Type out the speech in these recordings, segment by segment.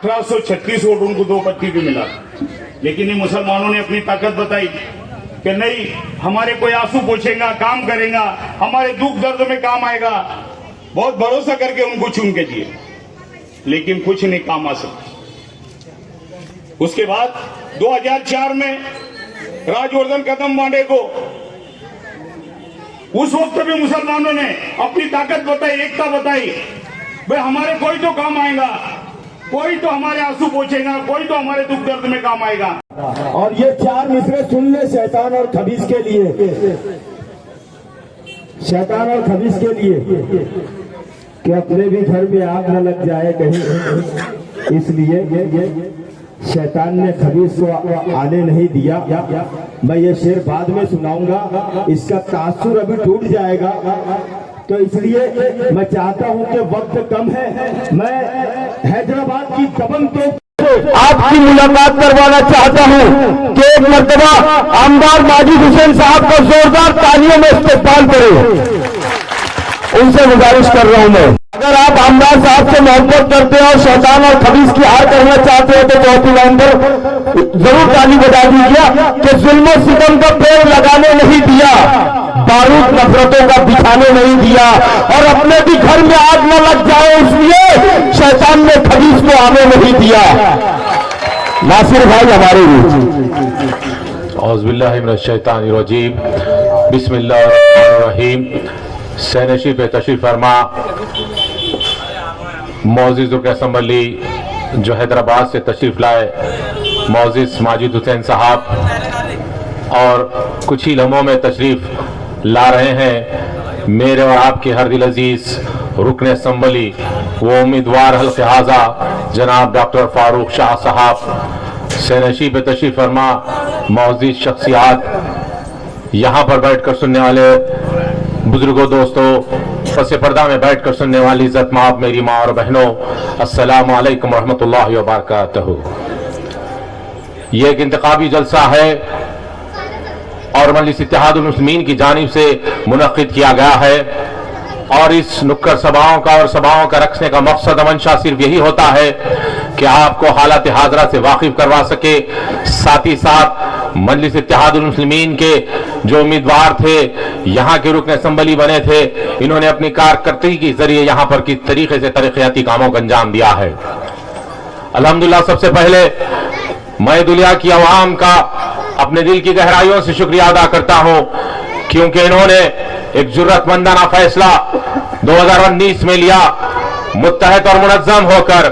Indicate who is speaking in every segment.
Speaker 1: 1836 vote उनको 2 पत्ती पे मिला, लेकिन ये मुसलमानों ने अपनी ताकत बताई कि नहीं, हमारे कोई आंसू पोंछेगा, काम करेगा, हमारे दुख दर्द में काम आएगा। बहुत भरोसा करके उनको चुन के दिए, लेकिन कुछ नहीं काम आ सका। उसके बाद 2004 में राजवर्धन कदम बांडे को, उस वक्त भी मुसलमानों ने अपनी ताकत बताई, एकता बताई, भाई हमारे कोई तो काम आएगा, कोई तो हमारे आंसू पोंछेगा, कोई तो हमारे दुख दर्द में काम आएगा।
Speaker 2: और ये 4 मिसरे सुन ले शैतान और खबीस के लिए, शैतान और खबीस के लिए कि अपने भी घर में आग न लग जाए कहीं, इसलिए शैतान ने खबीस को आने नहीं दिया। मैं ये शेर बाद में सुनाऊंगा, इसका तासुर अभी टूट जाएगा, तो इसलिए मैं चाहता हूं कि वक्त कम है, मैं हैदराबाद की दबंग तो आपकी मुलाकात करवाना चाहता हूं कि एक मर्तबा आमदार माजिद हुसैन साहब को जोरदार तालियों में इस्तकबाल करें। उनसे गुजारिश कर रहा हूं मैं, अगर आप आमदार साहब से मोहब्बत करते हो और शैतान और खबीस की हार करना चाहते हो तो चौथी लाइन पर जरूर ताली बजा दीजिए कि जुल्म सितम का पेड़ लगाने नहीं दिया, बारूद नफरतों का बिछाने नहीं दिया, और अपने भी घर में आग न लग जाए इसलिए शैतान ने खबीस को आने नहीं दिया। नासिर भाई हमारे बीच।
Speaker 3: औज़ुबिल्लाहि मिनश्शैतानिर्रजीम, बिस्मिल्लाहिर्रहमानिर्रहीम। सैनशी पे तशरीफ फरमा मोअज़्ज़िज़ रुकन असम्बली जो हैदराबाद से तशरीफ लाए मोअज़्ज़िज़ माजिद हुसैन साहब, और कुछ ही लम्हों में तशरीफ ला रहे हैं मेरे और आपके हर दिल अजीज रुकन असम्बली वो उम्मीदवार हल्क़े हाज़ा जनाब डॉक्टर फारूक शाह साहब। सैनशी पे तशरीफ फरमा मोअज़्ज़िज़ शख्सियात, यहाँ पर बैठ कर सुनने वाले बुजुर्गों, दोस्तों, पसे पर्दा में बैठ कर सुनने वाली इज्जत माब मेरी माँ और बहनों, अस्सलामु अलैकुम रहमतुल्लाहि व बरकातहू। ये एक इंतखाबी जलसा है और मजलिस इत्तेहादुल मुस्लिमीन की जानिब से मुनक्किद किया गया है, और इस नुक्कड़ सभाओं का और सभाओं का रखने का मकसद मंशा सिर्फ यही होता है कि आपको हालात हाजरा से वाकिफ करवा सके, साथ ही साथ मजलिस इत्तेहादुल मुस्लिमीन के जो उम्मीदवार थे, यहाँ के रुकन असम्बली बने थे, इन्होंने अपनी कारकर्दगी के जरिए यहाँ पर किस तरीके से तरक्याती कामों का अंजाम दिया है। अल्हम्दुलिल्लाह, सबसे पहले मैं दुनिया की अवाम का अपने दिल की गहराइयों से शुक्रिया अदा करता हूँ, क्योंकि इन्होंने एक जुर्रतमंदाना फैसला 2019 में लिया, मुत्तहद और मुनज़्ज़म होकर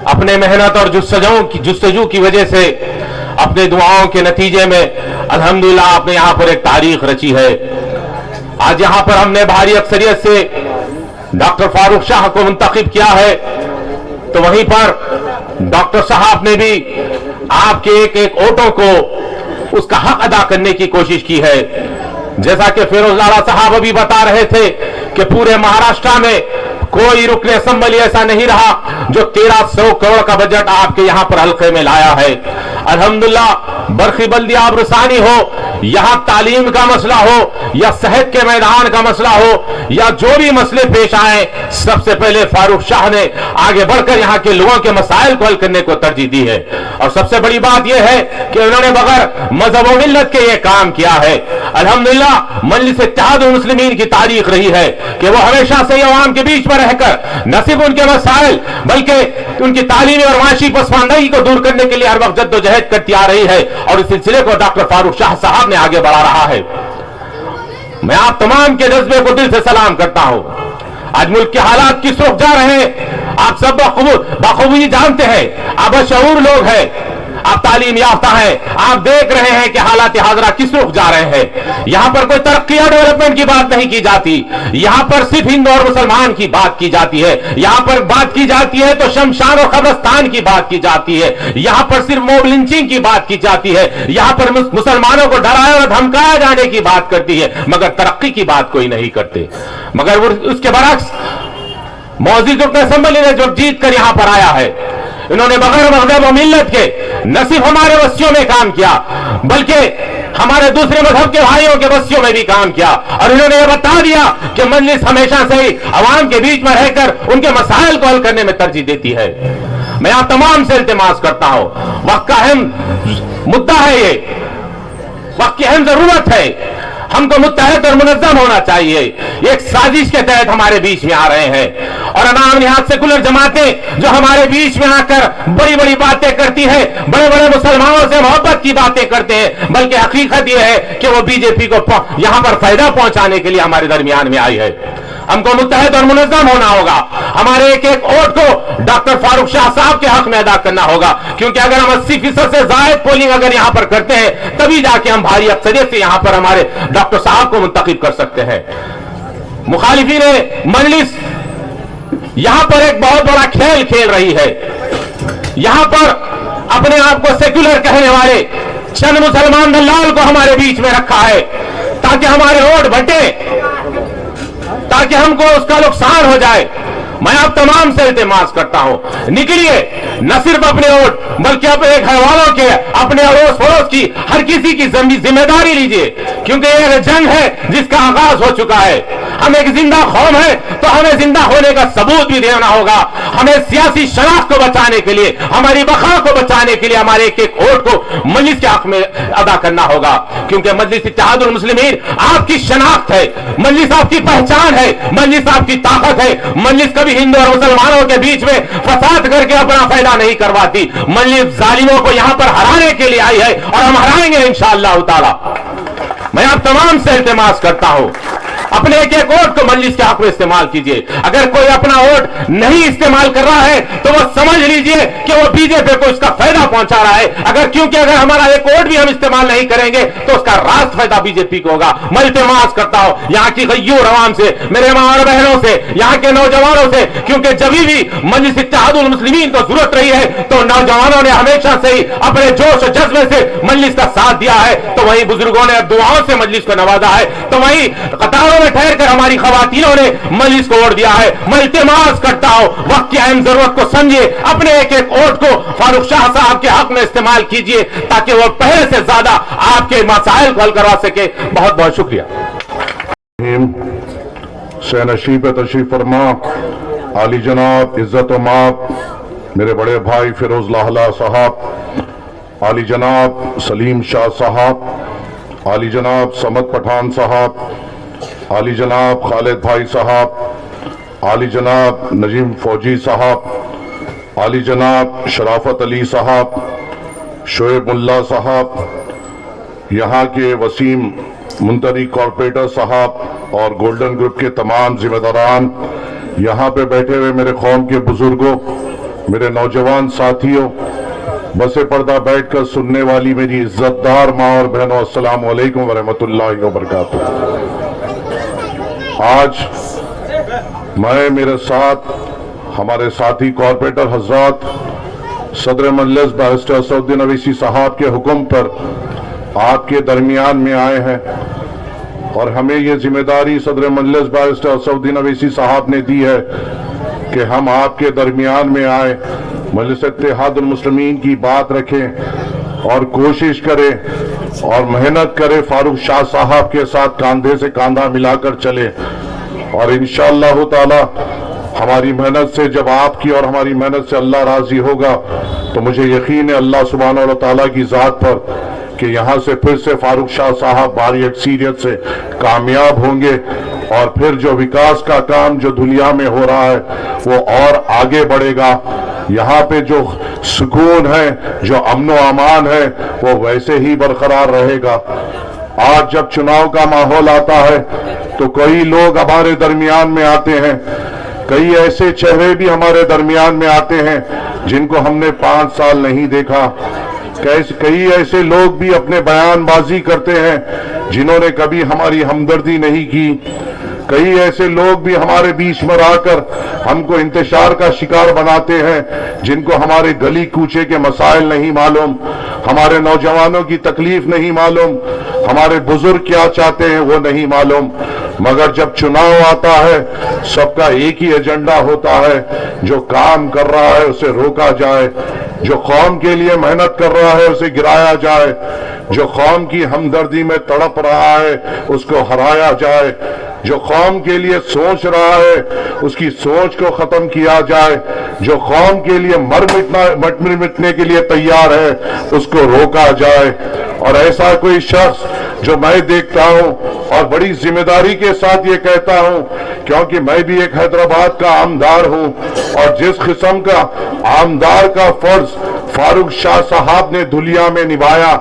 Speaker 3: अपने मेहनत और जुस्तजू की वजह से, अपने दुआओं के नतीजे में अल्हम्दुलिल्लाह आपने यहाँ पर एक तारीख रची है। आज यहाँ पर हमने भारी अक्सरियत से डॉक्टर फारूक शाह को मुंतखब किया है, तो वहीं पर डॉक्टर साहब ने भी आपके एक एक वोटों को उसका हक अदा करने की कोशिश की है। जैसा कि फिरोज लाला साहब अभी बता रहे थे कि पूरे महाराष्ट्र में कोई रुकन असम्बली ऐसा नहीं रहा जो 1300 करोड़ का बजट आपके यहाँ पर हल्के में लाया है। अल्हम्दुलिल्लाह, बरखी बल्दी आबरसानी हो, यहाँ तालीम का मसला हो, या सेहत के मैदान का मसला हो, या जो भी मसले पेश आए, सबसे पहले फारूक शाह ने आगे बढ़कर यहाँ के लोगों के मसाइल को हल करने को तरजीह दी है। और सबसे बड़ी बात यह है कि उन्होंने बगैर मजहब व मिल्लत के ये काम किया है। अल्हम्दुलिल्लाह, मजलिस इत्तेहादुल मुस्लिमीन की तारीख रही है कि वो हमेशा से अवाम के बीच में रहकर न सिर्फ उनके मसाइल बल्कि उनकी तालीमी और माशी पसमानदगी को दूर करने के लिए हर वक्त जद्दोजहद करती आ रही है, और इस सिलसिले को डॉक्टर फारूक शाह साहब ने आगे बढ़ा रहा है। मैं आप तमाम के जज्बे को दिल से सलाम करता हूं। आज मुल्क के हालात किस रुख जा रहे हैं आप सब बखूबी जानते हैं, आप बशऊर लोग हैं, आप तालीम याफ्ता हैं, आप देख रहे हैं कि हालात हाजरा किस रुख जा रहे हैं। यहां पर कोई तरक्की या डेवलपमेंट की बात नहीं की जाती, यहां पर सिर्फ हिंदू और मुसलमान की बात की जाती है। यहां पर बात की जाती है तो शमशान और कब्रिस्तान की बात की जाती है, यहां पर सिर्फ मॉब लिंचिंग की बात की जाती है, यहां पर मुसलमानों को डराया और धमकाया जाने की बात करती है, मगर तरक्की की बात कोई नहीं करते। मगर उसके बरक्स मोअज़्ज़िज़ रुकन असम्बली ने जो जीत कर यहां पर आया है, इन्होंने बगैर मजहब और मिल्लत के न सिर्फ हमारे बस्तियों में काम किया बल्कि हमारे दूसरे मजहब के भाइयों के बस्तियों में भी काम किया, और इन्होंने यह बता दिया कि मजलिस हमेशा से ही अवाम के बीच में रहकर उनके मसाइल को हल करने में तरजीह देती है। मैं आप तमाम से इल्तिमास करता हूं, वक्त का अहम मुद्दा है ये, वक्त की अहम जरूरत है, हमको मुत्तहद और मुनज़्ज़म होना चाहिए। एक साजिश के तहत हमारे बीच में आ रहे हैं और अनाम निहाद सेकुलर जमातें जो हमारे बीच में आकर बड़ी बड़ी बातें करती है, बड़े बड़े मुसलमानों से मोहब्बत की बातें करते हैं, बल्कि हकीकत यह है कि वो बीजेपी को यहां पर फायदा पहुंचाने के लिए हमारे दरमियान में आई है। हमको मुत्तहद और मुनज़्ज़म होना होगा, हमारे एक एक वोट को डॉक्टर फारूक शाह साहब के हक में अदा करना होगा, क्योंकि अगर हम 80% से जायद पोलिंग अगर यहां पर करते हैं तभी जाके हम भारी अक्सरियत से यहां पर हमारे डॉक्टर साहब को मुंतखब कर सकते हैं। मुखालिफीन मजलिस यहां पर एक बहुत बड़ा खेल खेल रही है। यहां पर अपने आप को सेक्युलर कहने वाले चंद मुसलमान दलाल को हमारे बीच में रखा है ताकि हमारे वोट बटे, ताकि हमको उसका नुकसान हो जाए। मैं आप तमाम से इल्तिमास करता हूं, निकलिए, न सिर्फ अपने वोट बल्कि अपने घर वालों के, अपने अड़ोस पड़ोस की, हर किसी की जिम्मेदारी लीजिए, क्योंकि यह जंग है जिसका आगाज हो चुका है। हम एक जिंदा कौम है तो हमें जिंदा होने का सबूत भी देना होगा। हमें सियासी शनाख्त को बचाने के लिए, हमारी बका को बचाने के लिए हमारे एक एक वोट को मजलिस के हक में अदा करना होगा, क्योंकि मजलिस इत्तेहादुल मुस्लिमीन आपकी शनाख्त है, मजलिस आपकी पहचान है, मजलिस आपकी ताकत है। मजलिस कभी हिंदू और मुसलमानों के बीच में फसाद करके अपना फायदा नहीं करवाती। मजलिस जालिमों को यहां पर हराने के लिए आई है और हम हराएंगे इंशाअल्लाह ताला। मैं आप तमाम से इल्तिमास करता हूं, अपने एक एक वोट को मजलिस के हक में इस्तेमाल कीजिए। अगर कोई अपना वोट नहीं इस्तेमाल कर रहा है तो वो समझ लीजिए कि वो बीजेपी को इसका फायदा पहुंचा रहा है। क्योंकि अगर हमारा एक वोट भी हम इस्तेमाल नहीं करेंगे तो उसका रास्त फायदा बीजेपी को होगा। मैं इल्तिमास करता हूं यहां की गय्यूर अवाम से, मेरे मां और बहनों से, यहां के नौजवानों से, क्योंकि जब भी मजलिस इत्तेहादुल मुस्लिमीन को जरूरत रही है तो नौजवानों ने हमेशा से ही अपने जोश और जज्बे से मजलिस का साथ दिया है, तो वहीं बुजुर्गों ने दुआओं से मजलिस को नवाजा है, तो वहीं कतारों में ठहर कर हमारी खवातीनों ने मजलिस को वोट दिया है। मैं इल्तिमास करता हूं वक्त की अहम जरूरत को समझिए, अपने एक एक वोट को फारूक शाह साहब के हक में इस्तेमाल कीजिए ताकि वो पहले से ज्यादा आपके मसाइल को हल करवा सके। बहुत बहुत शुक्रिया।
Speaker 4: सैनशीब तशरीफ फरमा आली जनाब इज्जत माप मेरे बड़े भाई फिरोज लाहला साहब, आली जनाब सलीम शाह साहब, आली जनाब समद पठान साहब, आली जनाब खालिद भाई साहब, आली जनाब नजीम फौजी साहब, आली जनाब शराफत अली साहब, शोएब मुल्ला साहब, यहाँ के वसीम मुंतरी कॉर्पोरेटर साहब और गोल्डन ग्रुप के तमाम जिम्मेदारान, यहाँ पे बैठे हुए मेरे कौम के बुजुर्गों, मेरे नौजवान साथियों, बसे पर्दा बैठकर सुनने वाली मेरी इज्जतदार माँ और बहनों, अस्सलाम वालेकुम व रहमतुल्लाहि व बरकातुहू। आज मैं, मेरे साथ हमारे साथी कॉर्पोरेटर हजरात, सदर मजलिस बैरिस्टर असदुद्दीन अवैसी साहब के हुक्म पर आपके दरमियान में आए हैं और हमें ये जिम्मेदारी सदर मजलिस बैरिस्टर असदुद्दीन अवैसी साहब ने दी है कि हम आपके दरमियान में आए, मजलिस इत्तेहादुल मुस्लिमीन की बात रखें और कोशिश करें और मेहनत करें, फारूक शाह साहब के साथ कांधे से कांधा मिलाकर चले और इंशाअल्लाह ताला हमारी मेहनत से, जब आपकी और हमारी मेहनत से अल्लाह राजी होगा तो मुझे यकीन है अल्लाह सुब्हानहू व तआला की जात पर कि यहाँ से फिर से फारूक शाह साहब भारी अक्सरियत से कामयाब होंगे और फिर जो विकास का काम जो दुनिया में हो रहा है वो और आगे बढ़ेगा। यहाँ पे जो सुकून है, जो अमन व अमान है, वो वैसे ही बरकरार रहेगा। आज जब चुनाव का माहौल आता है तो कई लोग हमारे दरमियान में आते हैं, कई ऐसे चेहरे भी हमारे दरमियान में आते हैं जिनको हमने 5 साल नहीं देखा। कई ऐसे लोग भी अपने बयानबाजी करते हैं जिन्होंने कभी हमारी हमदर्दी नहीं की। कई ऐसे लोग भी हमारे बीच में आकर हमको इंतशार का शिकार बनाते हैं जिनको हमारे गली कूचे के मसाइल नहीं मालूम, हमारे नौजवानों की तकलीफ नहीं मालूम, हमारे बुजुर्ग क्या चाहते हैं वो नहीं मालूम। मगर जब चुनाव आता है सबका एक ही एजेंडा होता है, जो काम कर रहा है उसे रोका जाए, जो कौम के लिए मेहनत कर रहा है उसे गिराया जाए, जो कौम की हमदर्दी में तड़प रहा है उसको हराया जाए। जो कौम के लिए सोच रहा है उसकी सोच को खत्म किया जाए, जो कौम के लिए मर मिटने के लिए तैयार है उसको रोका जाए। और ऐसा कोई शख्स जो मैं देखता हूं और बड़ी जिम्मेदारी के साथ ये कहता हूं, क्योंकि मैं भी एक हैदराबाद का आमदार हूं, और जिस किस्म का आमदार का फर्ज फारूक शाह साहब ने दुनिया में निभाया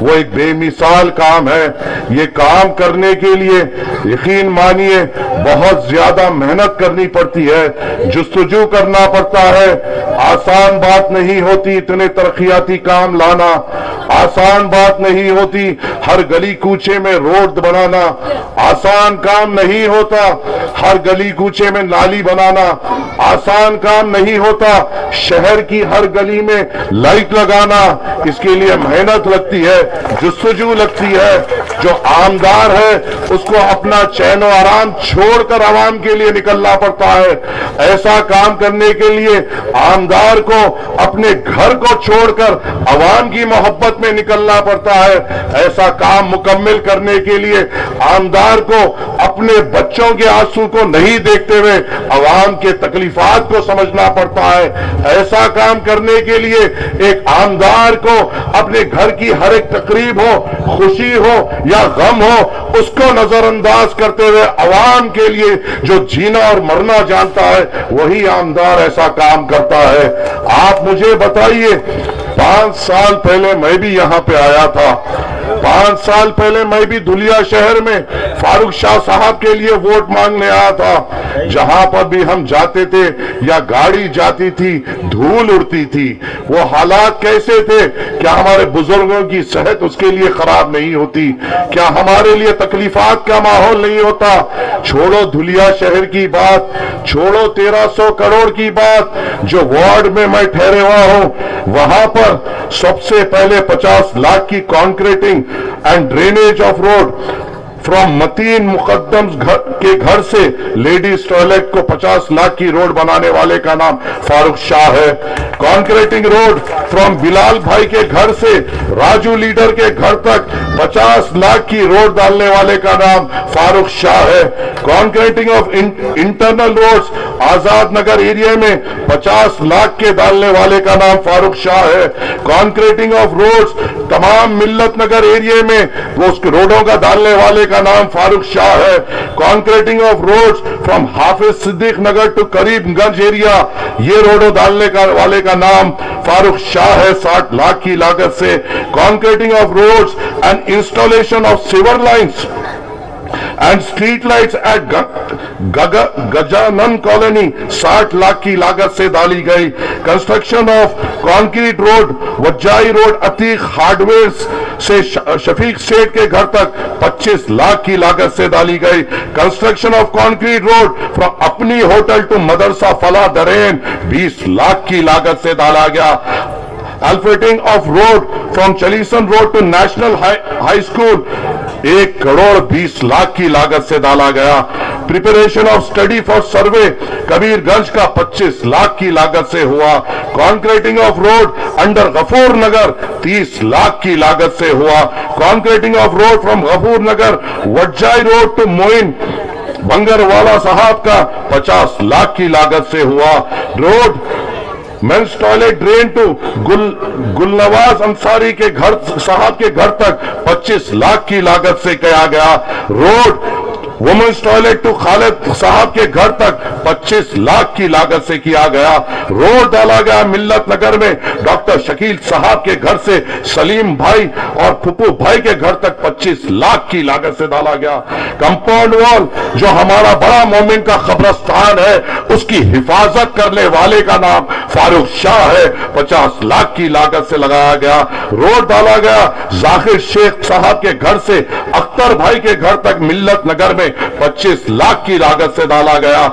Speaker 4: वो एक बेमिसाल काम है। ये काम करने के लिए यकीन मानिए बहुत ज्यादा मेहनत करनी पड़ती है, जुस्तजू करना पड़ता है। आसान बात नहीं होती इतने तरक्याती काम लाना, आसान बात नहीं होती हर गली कूचे में रोड बनाना, आसान काम नहीं होता हर गली कूचे में नाली बनाना, आसान काम नहीं होता शहर की हर गली में लाइट लगाना। इसके लिए मेहनत लगती है, जुस्तजू लगती है। जो आमदार है उसको अपना चैन और आराम छोड़कर आवाम के लिए निकलना पड़ता है। ऐसा काम करने के लिए आमदार को अपने घर को छोड़कर आवाम की मोहब्बत में निकलना पड़ता है। ऐसा काम मुकम्मल करने के लिए आमदार को अपने बच्चों के आंसू को नहीं देखते हुए आवाम के तकलीफात को समझना पड़ता है। ऐसा काम करने के लिए एक आमदार को अपने घर की हर एक तकरीब हो, खुशी हो या गम हो, उसको नजरअंदाज करते हुए आवाम के लिए जो जीना और मरना जानता है वही आमदार ऐसा काम करता है। आप मुझे बताइए, 5 साल पहले मैं भी यहां पे आया था, 5 साल पहले मैं भी धुलिया शहर में फारूक शाह साहब के लिए वोट मांगने आया था। जहां पर भी हम जाते थे या गाड़ी जाती थी धूल उड़ती थी। वो हालात कैसे थे? क्या हमारे बुजुर्गों की सेहत उसके लिए खराब नहीं होती? क्या हमारे लिए तकलीफात का माहौल नहीं होता? छोड़ो धुलिया शहर की बात, छोड़ो 1300 करोड़ की बात, जो वार्ड में मैं ठहरे हुआ हूं वहां पर सबसे पहले 50 लाख की concreting and drainage of road from Mateen Muqaddam के घर से लेडीज टॉयलेट को 50 लाख की रोड बनाने वाले का नाम फारूक शाह है। कॉन्क्रीटिंग रोड फ्रॉम बिलाल भाई के घर से राजू लीडर के घर तक 50 लाख की रोड डालने वाले का नाम फारूक शाह है। Concreting of internal roads Azad Nagar area में 50 लाख के डालने वाले का नाम फारूक शाह है। कॉन्क्रीटिंग ऑफ रोड्स तमाम मिल्लत नगर एरिया में वो उसके रोडों का डालने वाले का नाम फारूक शाह है। Concreting of roads from Hafiz Siddiq Nagar to Karimganj area, ये रोडों डालने का वाले का नाम फारूक शाह है 60 लाख की लागत से। Concreting of roads and installation of sewer lines and street lights at Gajanan colony 60 lakh की लागत से डाली गई। Construction of concrete road Wajjai road Atique hardware से शफीक सेठ के घर तक 25 लाख की लागत से डाली गई। Construction of concrete road from अपनी होटल टू मदरसा फला दरेन 20 लाख की लागत से डाला गया। Asphalting of road from Chalisan road to national high school 1 crore 20 lakh की लागत से डाला गया। Preparation of study for survey Kabirganj का 25 लाख की लागत से हुआ। Concreting of road under Gafoor Nagar 30 lakh की लागत से हुआ। Concreting of road from Ghafoor Nagar Wajjai road to Moin Bangarwala साहब का 50 लाख की लागत से हुआ। Road mens toilet drain to Gulnawaz Ansari के घर साहब के घर तक 25 लाख की लागत से किया गया। Road women's toilet to Khalid Sahab के घर तक 25 लाख की लागत से किया गया। रोड डाला गया मिल्लत नगर में डॉक्टर शकील साहब के घर से सलीम भाई और फुप्पू भाई के घर तक 25 लाख की लागत से डाला गया। कंपाउंड वॉल जो हमारा बड़ा मोमिन का कब्रस्तान है उसकी हिफाजत करने वाले का नाम फारूक शाह है, 50 लाख की लागत से लगाया गया। रोड डाला गया जाकिर शेख साहब के घर से अख्तर भाई के घर तक मिल्लत नगर में 25 लाख की लागत से डाला गया।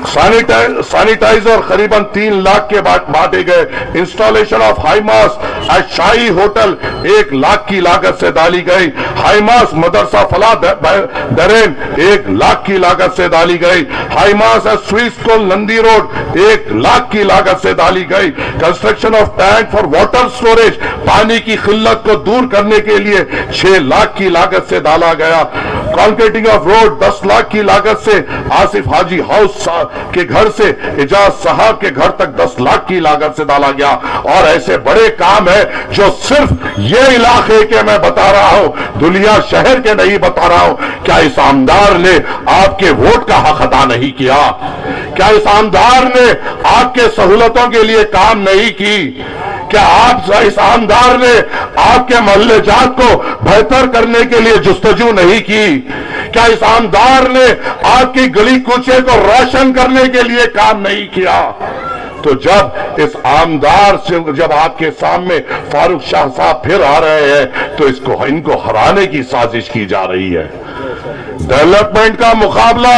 Speaker 4: सैनिटाइजर करीबन 3 लाख के बांटे गए। Installation of high mast at Shahi hotel 1 lakh की लागत से डाली गई। हाईमास मदरसा फला दरेन 1 लाख की लागत से डाली गई। High mast at sweet school Nandi road 1 lakh की लागत से डाली गई। Construction of tank for water storage पानी की किल्लत को दूर करने के लिए 6 लाख की लागत से डाला गया। कॉन्क्रीटिंग ऑफ रोड 10 लाख की लागत से आसिफ हाजी हाउस के घर से एजाज साहब के घर तक 10 लाख की लागत से डाला गया। और ऐसे बड़े काम है जो सिर्फ ये इलाके के मैं बता रहा हूं, धुलिया शहर के नहीं बता रहा हूं। क्या इस आमदार ने आपके वोट का हक अदा नहीं किया? क्या इस आमदार ने आपके सहूलतों के लिए काम नहीं की? क्या आप इस आमदार ने आपके मोहल्ले जात को बेहतर करने के लिए जुस्तजू नहीं की? क्या इस आमदार ने आपकी गली कूचे को रोशन करने के लिए काम नहीं किया? तो जब इस आमदार से जब आपके सामने फारूक शाह साहब फिर आ रहे हैं तो इनको हराने की साजिश की जा रही है। डेवलपमेंट का मुकाबला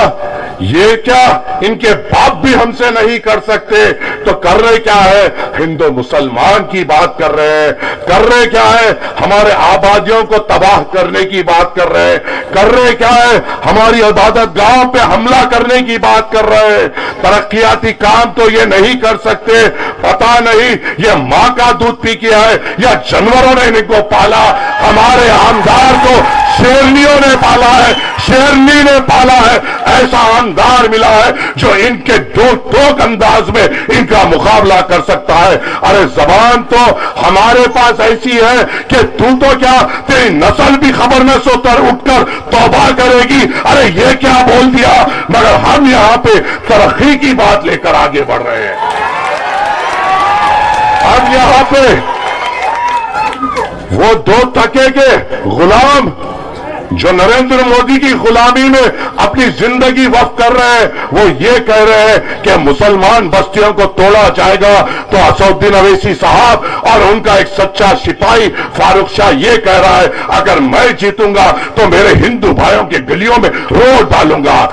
Speaker 4: ये क्या इनके बाप भी हमसे नहीं कर सकते तो कर रहे क्या है? हिंदू मुसलमान की बात कर रहे हैं। कर रहे क्या है? हमारे आबादियों को तबाह करने की बात कर रहे हैं। कर रहे क्या है? हमारी इबादत गांव पे हमला करने की बात कर रहे हैं। तरक्याती काम तो ये नहीं कर सकते। पता नहीं ये मां का दूध पी के आए या जानवरों ने इनको पाला। हमारे आमदार को शेरनियों ने पाला है, शेरनी ने पाला है। ऐसा आमदार मिला है जो इनके दो अंदाज में इनका मुकाबला कर सकता है। अरे जबान तो हमारे पास ऐसी है कि तू तो क्या, तेरी नस्ल भी खबर में सोकर उठकर तौबा करेगी। अरे ये क्या बोल दिया? मगर हम यहां पे तरक्की की बात लेकर आगे बढ़ रहे हैं। हम यहां पे वो 2 टके के गुलाम जो नरेंद्र मोदी की गुलामी में अपनी जिंदगी वक्फ कर रहे हैं, वो ये कह रहे हैं कि मुसलमान बस्तियों को तोड़ा जाएगा। तो असदुद्दीन अवैसी साहब और उनका एक सच्चा सिपाही फारूक शाह ये कह रहा है, अगर मैं जीतूंगा तो मेरे हिंदू भाइयों के गलियों में रोड डालूंगा।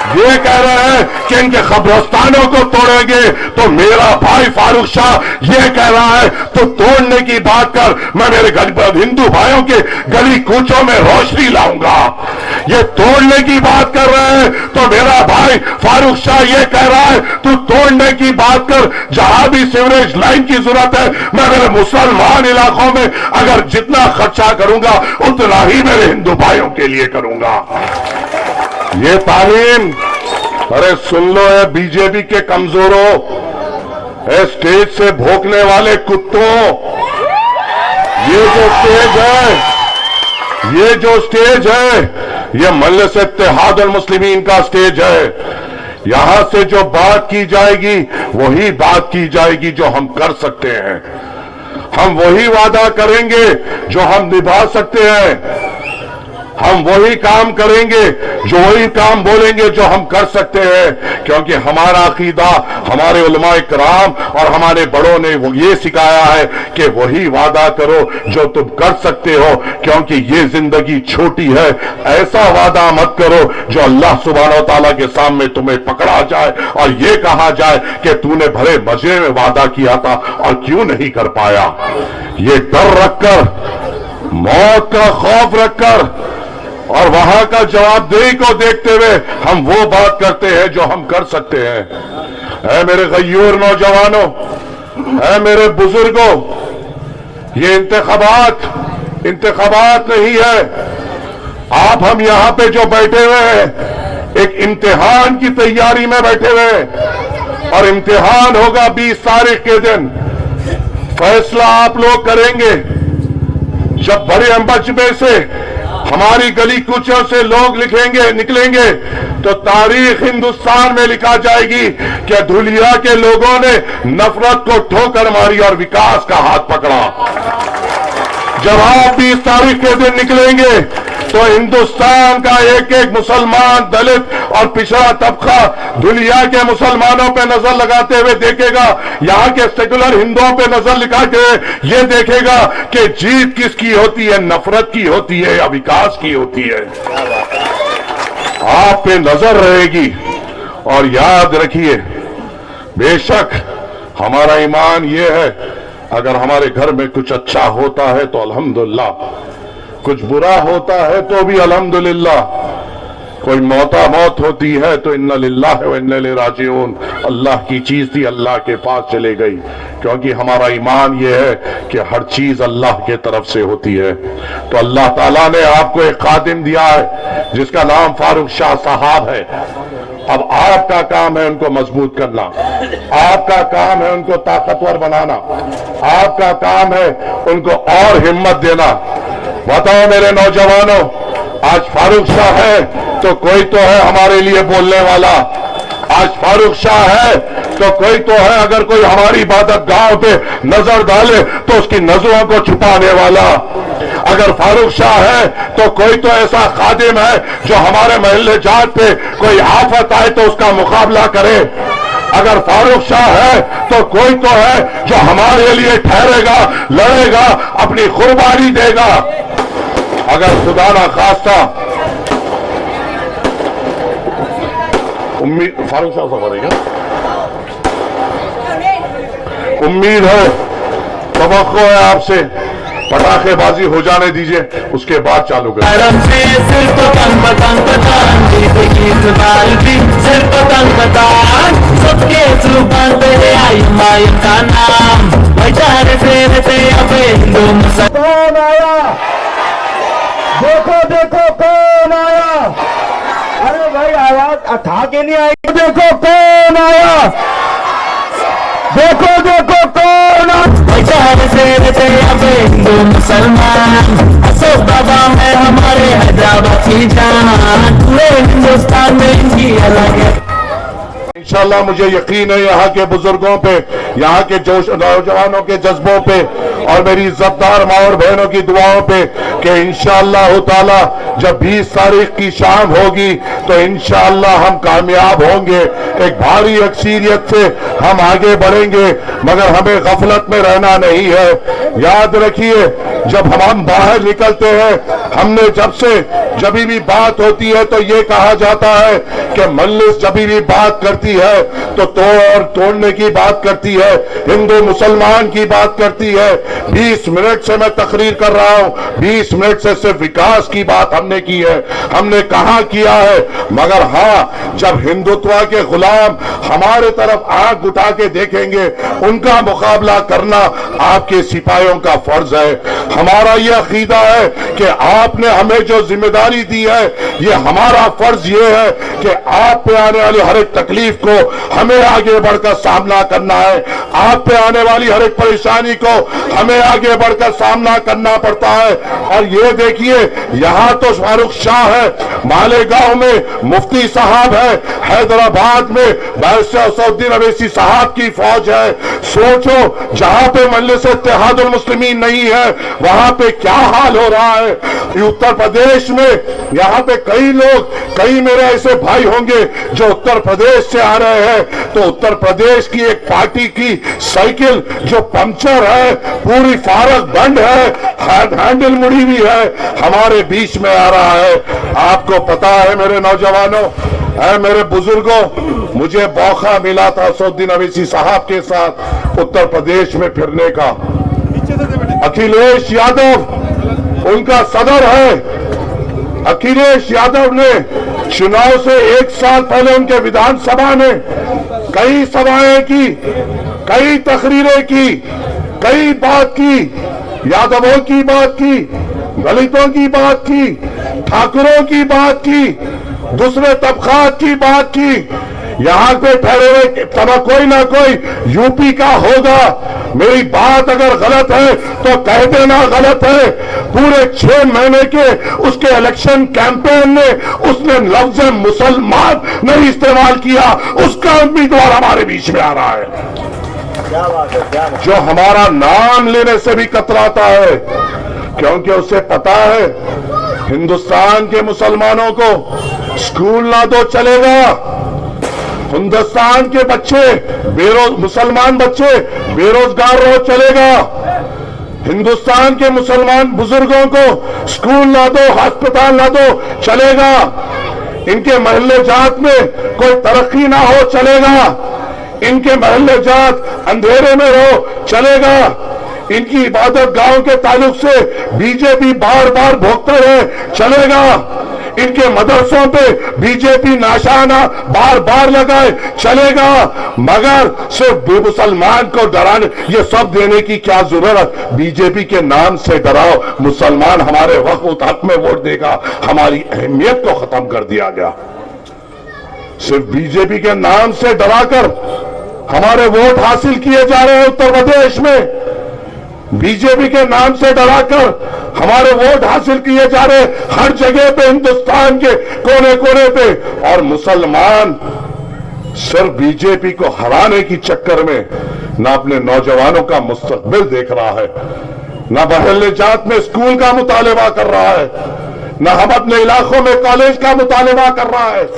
Speaker 4: ये कह रहे हैं कि इनके कब्रिस्तानों को तोड़ेंगे। तो मेरा भाई फारूक शाह ये कह रहा है, तो तोड़ने की बात कर, मैं मेरे हिंदू भाइयों के गली कूचों में रोशनी लाऊंगा। ये तोड़ने की बात कर रहे हैं तो मेरा भाई फारूक शाह ये कह रहा है, तू तोड़ने की बात कर, जहां भी सीवरेज लाइन की जरूरत है मैं मेरे मुसलमान इलाकों में अगर जितना खर्चा करूंगा उतना ही मेरे हिंदू भाइयों के लिए करूंगा। ये तालीम, अरे सुन लो है बीजेपी के कमजोरों, है स्टेज से भौंकने वाले कुत्तों, ये जो स्टेज है ये मजलिस इत्तेहादुल मुस्लिमीन का स्टेज है। यहां से जो बात की जाएगी वही बात की जाएगी जो हम कर सकते हैं। हम वही वादा करेंगे जो हम निभा सकते हैं। हम वही काम करेंगे, जो वही काम बोलेंगे जो हम कर सकते हैं। क्योंकि हमारा अकीदा, हमारे उलमाए किराम और हमारे बड़ों ने वो ये सिखाया है कि वही वादा करो जो तुम कर सकते हो, क्योंकि ये जिंदगी छोटी है। ऐसा वादा मत करो जो अल्लाह सुब्हानहू तआला के सामने तुम्हें पकड़ा जाए और ये कहा जाए कि तूने भले मजे में वादा किया था और क्यों नहीं कर पाया। ये डर रखकर, मौत का खौफ रखकर और वहां का जवाबदेही को देखते हुए हम वो बात करते हैं जो हम कर सकते हैं। ऐ मेरे गयूर नौजवानों, ऐ मेरे बुजुर्गों, ये इंतखाबात नहीं है। आप हम यहां पे जो बैठे हुए हैं एक इम्तिहान की तैयारी में बैठे हुए हैं और इम्तिहान होगा 20 तारीख के दिन। फैसला आप लोग करेंगे जब बड़े मजमे से हमारी गली कूचों से लोग निकलेंगे तो तारीख हिंदुस्तान में लिखा जाएगी कि धुलिया के लोगों ने नफरत को ठोकर मारी और विकास का हाथ पकड़ा। जब आप 20 तारीख के दिन निकलेंगे तो हिंदुस्तान का एक एक मुसलमान, दलित और पिछड़ा तबका दुनिया के मुसलमानों पे नजर लगाते हुए देखेगा, यहाँ के सेकुलर हिंदुओं पे नजर लगाते हुए ये देखेगा कि जीत किसकी होती है, नफरत की होती है या विकास की होती है। आप पे नजर रहेगी। और याद रखिए, बेशक हमारा ईमान ये है, अगर हमारे घर में कुछ अच्छा होता है तो अल्हम्दुलिल्लाह, कुछ बुरा होता है तो भी अल्हम्दुलिल्लाह, कोई मौत होती है तो इन्ना लिल्लाहि व इन्ना इलैहि राजिऊन, अल्लाह की चीज थी अल्लाह के पास चले गई। क्योंकि हमारा ईमान यह है कि हर चीज अल्लाह के तरफ से होती है। तो अल्लाह ताला ने आपको एक खादिम दिया है जिसका नाम फारूक शाह साहब है। अब आपका काम है उनको मजबूत करना, आपका काम है उनको ताकतवर बनाना, आपका काम है उनको और हिम्मत देना। बताओ मेरे नौजवानों, आज फारूक शाह है तो कोई तो है हमारे लिए बोलने वाला। आज फारूक शाह है तो कोई तो है, अगर कोई हमारी इबादत गांव पे नजर डाले तो उसकी नजरों को छुपाने वाला। अगर फारूक शाह है तो कोई तो ऐसा खादिम है जो हमारे महल्ले जात पे कोई आफत आए तो उसका मुकाबला करे। अगर फारूक शाह है तो कोई तो है जो हमारे लिए ठहरेगा, लड़ेगा, अपनी कुर्बानी देगा। अगर खुदा ना खास्ता उम्मीद फारूक शाह साहब बनेगा, उम्मीद है, तवक्को है आपसे, पटाखेबाजी हो जाने दीजिए, उसके बाद चालू करें।
Speaker 5: सबके जुबान पे आई माई का नाम, बेचारे फेरते अब हिंदू मुसलमान।
Speaker 2: कौन आया? देखो देखो कौन आया? अरे भाई आवाज था के नहीं आई? देखो कौन आया? देखो देखो कौन आया?
Speaker 5: बेचारे फेरते अब हिंदू मुसलमान। अशोक बाबा है हमारे हैदराबाद की जान, पूरे हिंदुस्तान में इनकी अलग है।
Speaker 4: इंशाल्लाह मुझे यकीन है यहाँ के बुजुर्गों पे, यहाँ के जोश नौजवानों के जज्बों पे और मेरी इज्जतदार माँ और बहनों की दुआओं पे कि इंशाअल्लाह ताला जब 20 तारीख की शाम होगी तो इंशाअल्लाह हम कामयाब होंगे। एक भारी अक्सरियत से हम आगे बढ़ेंगे, मगर हमें गफलत में रहना नहीं है। याद रखिए, जब हम बाहर निकलते हैं, हमने जब भी बात होती है तो ये कहा जाता है कि मजलिस जब भी बात करती है तो तोड़ने की बात करती है, हिंदू मुसलमान की बात करती है। 20 मिनट से मैं तकरीर कर रहा हूं, 20 मिनट से सिर्फ विकास की बात हमने की है, हमने कहां किया है। मगर हां, जब हिंदुत्व के गुलाम हमारे तरफ आंख उठा के देखेंगे, उनका मुकाबला करना आपके सिपाहियों का फर्ज है। हमारा यह अकीदा है कि आपने हमें जो जिम्मेदारी दी है, ये हमारा फर्ज ये है कि आप पे आने वाली हर एक तकलीफ को हमें आगे बढ़कर सामना करना है। आप पे आने वाली हर एक परेशानी को हमें आगे बढ़कर सामना करना पड़ता है। और ये देखिए, यहाँ तो फारूक शाह है, मालेगांव में मुफ्ती साहब है, हैदराबाद में बैरिस्टर असदुद्दीन अवैसी साहब की फौज है। सोचो, जहां पे मजलिस इत्तेहादुल मुस्लिमीन नहीं है, वहां पे क्या हाल हो रहा है। उत्तर प्रदेश में यहाँ पे कई मेरे ऐसे भाई होंगे जो उत्तर प्रदेश से आ रहे हैं, तो उत्तर प्रदेश की एक पार्टी की साइकिल जो पंक्चर है, पूरी फारग बंद है, हैंडल मुड़ी हुई है, हमारे बीच में आ रहा है। आपको पता है मेरे नौजवानों, है मेरे बुजुर्गों, मुझे मौका मिला था असदुद्दीन अवैसी साहब के साथ उत्तर प्रदेश में फिरने का। अखिलेश यादव उनका सदर है। अखिलेश यादव ने चुनाव से 1 साल पहले उनके विधानसभा में कई सभाएं की, कई तकरीरें की, कई बात की, यादवों की बात की, दलितों की बात की, ठाकुरों की बात की, दूसरे तबकात की बात की। यहाँ पे ठहरे हुए कोई ना कोई यूपी का होगा। मेरी बात अगर गलत है तो कह देना गलत है। पूरे 6 महीने के उसके इलेक्शन कैंपेन में उसने लफ्ज मुसलमान नहीं इस्तेमाल किया। उसका उम्मीदवार हमारे बीच में आ रहा है, जो हमारा नाम लेने से भी कतराता है, क्योंकि उसे पता है हिंदुस्तान के मुसलमानों को स्कूल ना दो चलेगा, हिंदुस्तान के बच्चे मुसलमान बच्चे बेरोजगार रहो चलेगा, हिंदुस्तान के मुसलमान बुजुर्गों को स्कूल ना दो, अस्पताल ना दो चलेगा, इनके महल्ले जात में कोई तरक्की ना हो चलेगा, इनके महल्ले जात अंधेरे में रहो चलेगा, इनकी इबादत गांव के ताल्लुक से बीजेपी बार बार भोगते रहे चलेगा, इनके मदरसों पे बीजेपी निशाना बार बार लगाए चलेगा, मगर सिर्फ मुसलमान को डराने ये सब देने की क्या जरूरत? बीजेपी के नाम से डराओ, मुसलमान हमारे वक्त हक में वोट देगा। हमारी अहमियत को खत्म कर दिया गया। सिर्फ बीजेपी के नाम से डराकर हमारे वोट हासिल किए जा रहे हैं। उत्तर प्रदेश में बीजेपी के नाम से डराकर हमारे वोट हासिल किए जा रहे हर जगह पे, हिंदुस्तान के कोने कोने पे। और मुसलमान सिर्फ बीजेपी को हराने की चक्कर में ना अपने नौजवानों का मुस्तकबिल देख रहा है, ना बहल जात में स्कूल का मुतालबा कर रहा है, ना हम अपने इलाकों में कॉलेज का मुतालबा कर रहा है।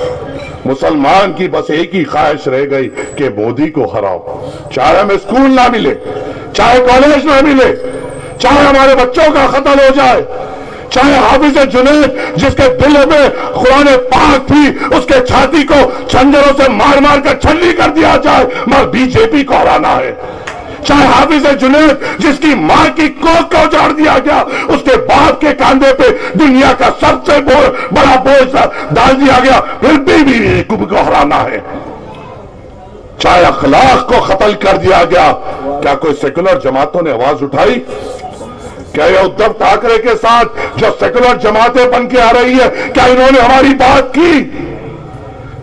Speaker 4: मुसलमान की बस एक ही ख्वाहिश रह गई कि मोदी को हराओ, चाहे हमें स्कूल ना मिले, चाहे कॉलेज ना मिले, चाहे हमारे बच्चों का कत्ल हो जाए, चाहे हाफिज जुनैद जिसके दिल में कुरान पाक थी उसके छाती को खंजरों से मार मार कर छल्ली कर दिया जाए, मगर बीजेपी को हराना है। चाहे हाफिज जुनैद जिसकी मां की कोख को उजाड़ दिया गया, उसके बाप के कांधे पे दुनिया का सबसे बड़ा बोझ डाल दिया गया, फिर भी बीजेपी को हराना है। चाहे अखलाक को कत्ल कर दिया गया, क्या कोई सेकुलर जमातों ने आवाज उठाई? क्या ये उद्धव ठाकरे के साथ जो सेकुलर जमातें बन के आ रही है, क्या इन्होंने हमारी बात की?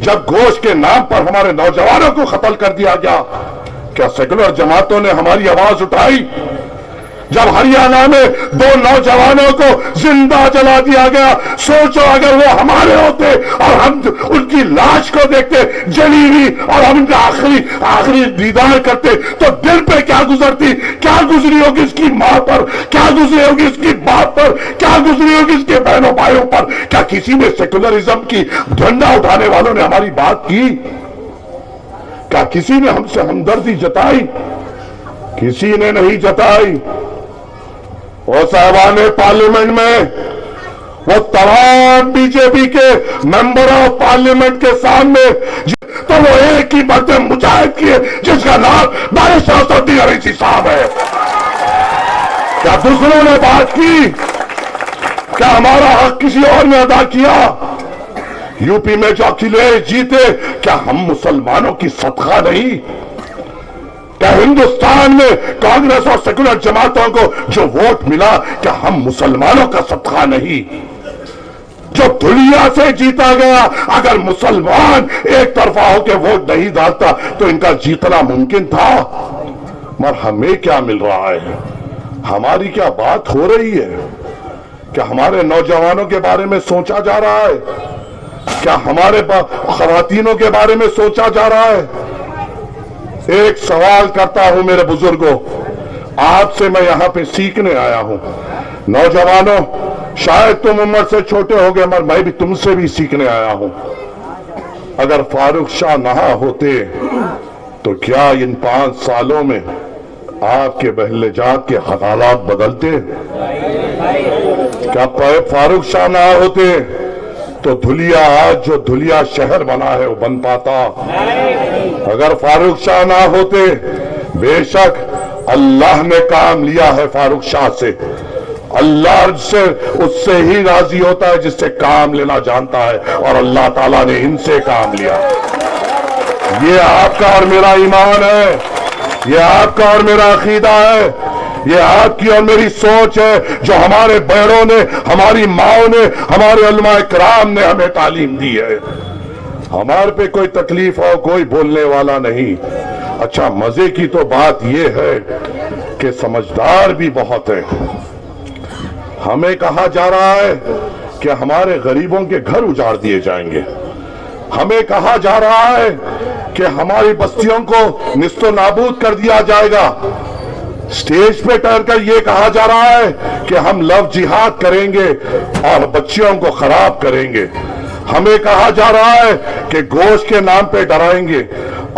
Speaker 4: जब गोश्त के नाम पर हमारे नौजवानों को कत्ल कर दिया गया, क्या सेकुलर जमातों ने हमारी आवाज उठाई? जब हरियाणा में 2 नौजवानों को जिंदा जला दिया गया, सोचो अगर वो हमारे होते और हम उनकी लाश को देखते जली हुई और हम उनका आखिरी दीदार करते, तो दिल पे क्या गुजरती, क्या गुजरी होगी इसकी मां पर, क्या गुजरी होगी इसकी बाप पर, क्या गुजरी होगी इसके बहनों भाइयों पर? क्या किसी ने सेकुलरिज्म की झंडा उठाने वालों ने हमारी बात की? क्या किसी ने हमसे हमदर्दी जताई? किसी ने नहीं जताई। वो साहबान पार्लियामेंट में वो तमाम बीजेपी के मेंबर ऑफ पार्लियामेंट के सामने तो वो एक ही मर्द मुजाहिद किए जिसका नाम बारिश असदुद्दीन अवैसी साहब है। क्या दूसरों ने बात की? क्या हमारा हक किसी और ने अदा किया? यूपी में जो अखिलेश जीते, क्या हम मुसलमानों की सदका नहीं? क्या हिंदुस्तान में कांग्रेस और सेकुलर जमातों को जो वोट मिला, क्या हम मुसलमानों का सदका नहीं? जो धुलिया से जीता गया, अगर मुसलमान एक तरफा होकर वोट नहीं डालता तो इनका जीतना मुमकिन था। मगर हमें क्या मिल रहा है? हमारी क्या बात हो रही है? क्या हमारे नौजवानों के बारे में सोचा जा रहा है? क्या हमारे खवातीनों के बारे में सोचा जा रहा है? एक सवाल करता हूं मेरे बुजुर्गों, आपसे मैं यहां पे सीखने आया हूं। नौजवानों, शायद तुम उम्र से छोटे हो गए, मगर मैं भी तुमसे भी सीखने आया हूं। अगर फारूक शाह ना होते तो क्या इन 5 सालों में आपके बहलेजात के हालात बदलते? क्या फारूक शाह ना होते तो धुलिया आज जो धुलिया शहर बना है वो बन पाता? अगर फारूक शाह ना होते, बेशक अल्लाह ने काम लिया है फारूक शाह से, अल्लाह से उससे ही राजी होता है जिससे काम लेना जानता है, और अल्लाह ताला ने इनसे काम लिया। ये आपका और मेरा ईमान है, ये आपका और मेरा अकीदा है, ये आपकी और मेरी सोच है जो हमारे बड़ों ने, हमारी माओ ने, हमारे उलमाए किराम ने हमें तालीम दी है। हमारे पे कोई तकलीफ हो कोई बोलने वाला नहीं। अच्छा, मजे की तो बात यह है कि समझदार भी बहुत है। हमें कहा जा रहा है कि हमारे गरीबों के घर उजाड़ दिए जाएंगे, हमें कहा जा रहा है कि हमारी बस्तियों को निस्तो नाबूद कर दिया जाएगा। स्टेज पे टहलकर यह कहा जा रहा है कि हम लव जिहाद करेंगे और बच्चियों को खराब करेंगे। हमें कहा जा रहा है कि गोश्त के नाम पे डराएंगे।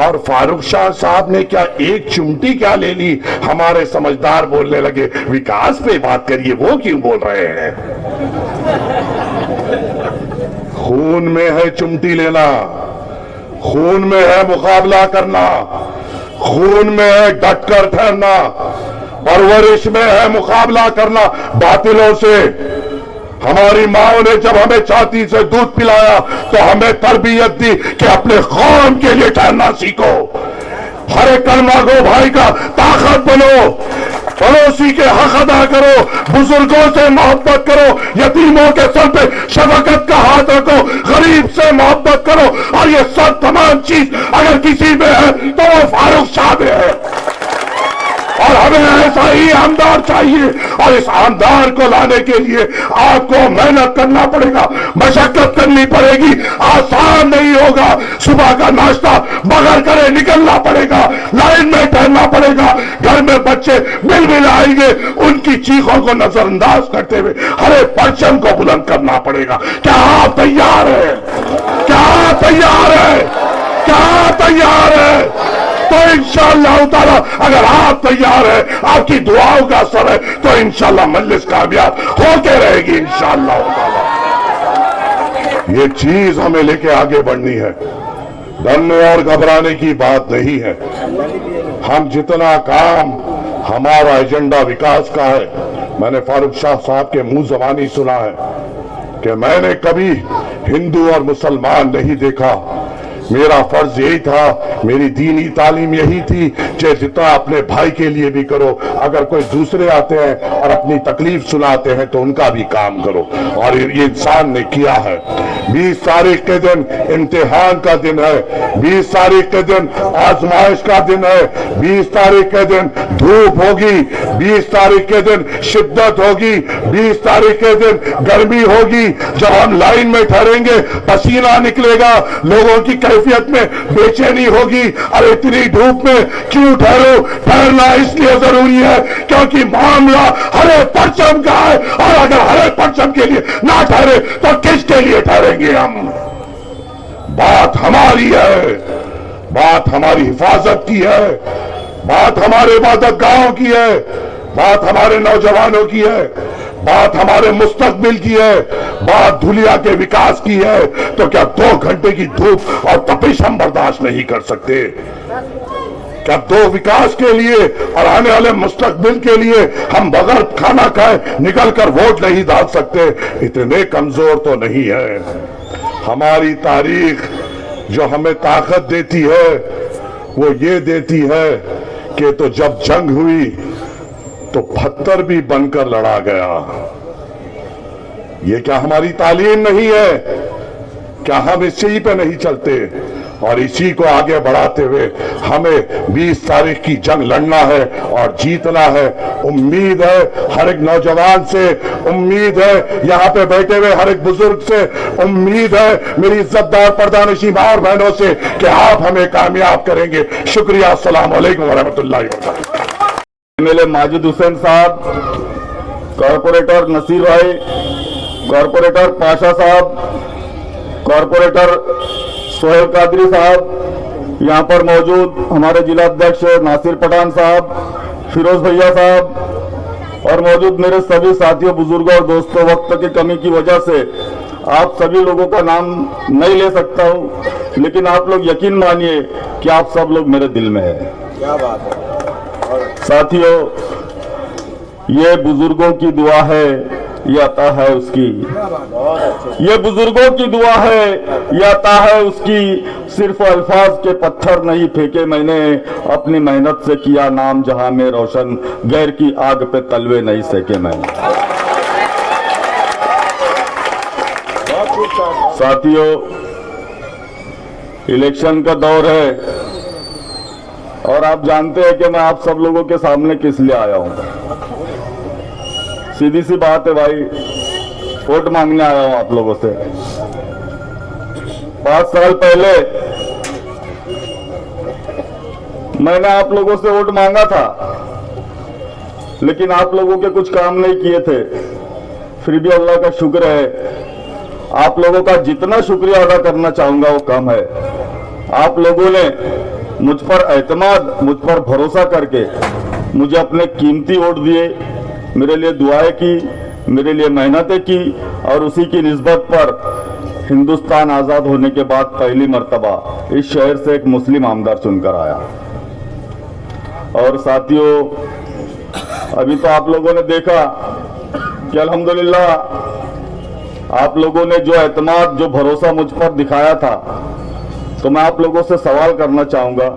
Speaker 4: और फारूक शाह साहब ने क्या एक चिमटी क्या ले ली? हमारे समझदार बोलने लगे विकास पे बात करिए, वो क्यों बोल रहे हैं? खून में है चिमटी लेना, खून में है मुकाबला करना, खून में है डटकर ठहरना, परवरिश में है मुकाबला करना बातिलों से। हमारी माओ ने जब हमें छाती से दूध पिलाया तो हमें तरबियत दी कि अपने कौम के लिए ठहरना सीखो। हर एक कलमा गो भाई का ताकत बनो, पड़ोसी के हक अदा करो, बुजुर्गों से मोहब्बत करो, यतीमों के सर पे शफकत का हाथ रखो, गरीब से मोहब्बत करो। और ये सब तमाम चीज अगर किसी में है तो वो फारूक शाह में है। और हमें ऐसा ही आमदार चाहिए, और इस आमदार को लाने के लिए आपको मेहनत करना पड़ेगा, मशक्कत करनी पड़ेगी, आसान नहीं होगा। सुबह का नाश्ता बगैर करे निकलना पड़ेगा, लाइन में ठहरना पड़ेगा, घर में बच्चे बिल आएंगे, उनकी चीखों को नजरअंदाज करते हुए हरे परचम को बुलंद करना पड़ेगा। क्या आप तैयार है? क्या आप तैयार है? क्या आप तैयार है? तो इंशाअल्लाह ताला अगर आप तैयार है, आपकी दुआओं का असर है, तो इंशाअल्लाह मजलिस कामयाब होके रहेगी इंशाअल्लाह ताला। ये चीज हमें लेके आगे बढ़नी है, डरने और घबराने की बात नहीं है। हम जितना काम, हमारा एजेंडा विकास का है। मैंने फारूक शाह साहब के मुंह जबानी सुना है कि मैंने कभी हिंदू और मुसलमान नहीं देखा, मेरा फर्ज यही था, मेरी दीनी तालीम यही थी कि जितना अपने भाई के लिए भी करो, अगर कोई दूसरे आते हैं और अपनी तकलीफ सुनाते हैं तो उनका भी काम करो। और ये इंसान ने किया है। 20 तारीख के दिन इम्तिहान का दिन है, 20 तारीख के दिन आजमाइश का दिन है, 20 तारीख के दिन धूप होगी, 20 तारीख के दिन शिद्दत होगी, 20 तारीख के दिन गर्मी होगी। जब हम लाइन में ठहरेंगे पसीना निकलेगा, लोगों की कैफियत में बेचैनी होगी। अरे इतनी धूप में क्यों ठहरो? ठहरना इसलिए जरूरी है क्योंकि मामला हरे परचम का है, और अगर हरे परचम के लिए ना ठहरे तो किसके लिए ठहरेंगे हम? बात हमारी है, बात हमारी हिफाजत की है, बात हमारे इबादतगाहों की है, बात हमारे नौजवानों की है, बात हमारे मुस्तकबिल की है, बात धुलिया के विकास की है। तो क्या 2 घंटे की धूप और तपिश हम बर्दाश्त नहीं कर सकते? क्या 2 विकास के लिए और आने वाले मुस्तकबिल के लिए हम बगैर खाना खाए निकल कर वोट नहीं डाल सकते? इतने कमजोर तो नहीं है। हमारी तारीख जो हमें ताकत देती है वो ये देती है कि तो जब जंग हुई तो पत्थर भी बनकर लड़ा गया। ये क्या हमारी तालीम नहीं है? क्या हम इसी पे नहीं चलते? और इसी को आगे बढ़ाते हुए हमें 20 तारीख की जंग लड़ना है और जीतना है। उम्मीद है हर एक नौजवान से, उम्मीद है यहाँ पे बैठे हुए हर एक बुजुर्ग से, उम्मीद है मेरी इज्जतदार पर्दानशी माँ और बहनों से कि आप हमें कामयाब करेंगे। शुक्रिया। अस्सलाम वालेकुम वरहमतुल्लाहि वबरकातुहू।
Speaker 6: एमएलए माजिद हुसैन साहब, कॉरपोरेटर नसीर भाई, कॉरपोरेटर पाशा साहब, कॉरपोरेटर सोहेल कादरी साहब, यहाँ पर मौजूद हमारे जिला अध्यक्ष नासिर पठान साहब, फिरोज भैया साहब, और मौजूद मेरे सभी साथियों, बुजुर्गों और दोस्तों, वक्त की कमी की वजह से आप सभी लोगों का नाम नहीं ले सकता हूँ, लेकिन आप लोग यकीन मानिए कि आप सब लोग मेरे दिल में हैं। क्या बात है साथियों, ये बुजुर्गों की दुआ है, ये अता है उसकी। ये बुजुर्गों की दुआ है, ये अता है उसकी। सिर्फ अल्फाज के पत्थर नहीं फेंके मैंने, अपनी मेहनत से किया नाम जहां में रोशन, गैर की आग पे तलवे नहीं सेके मैंने। साथियों, इलेक्शन का दौर है और आप जानते हैं कि मैं आप सब लोगों के सामने किस लिए आया हूं। सीधी सी बात है भाई, वोट मांगने आया हूं आप लोगों से। 5 साल पहले मैंने आप लोगों से वोट मांगा था, लेकिन आप लोगों के कुछ काम नहीं किए थे। फिर भी अल्लाह का शुक्र है, आप लोगों का जितना शुक्रिया अदा करना चाहूंगा वो कम है। आप लोगों ने मुझ पर एतमाद, मुझ पर भरोसा करके मुझे अपने कीमती वोट दिए, मेरे लिए दुआएं की, मेरे लिए मेहनतें की, और उसी की निस्बत पर हिंदुस्तान आजाद होने के बाद पहली मर्तबा इस शहर से एक मुस्लिम आमदार चुनकर आया। और साथियों, अभी तो आप लोगों ने देखा कि अल्हम्दुलिल्लाह आप लोगों ने जो एतमाद, जो भरोसा मुझ पर दिखाया था, तो मैं आप लोगों से सवाल करना चाहूंगा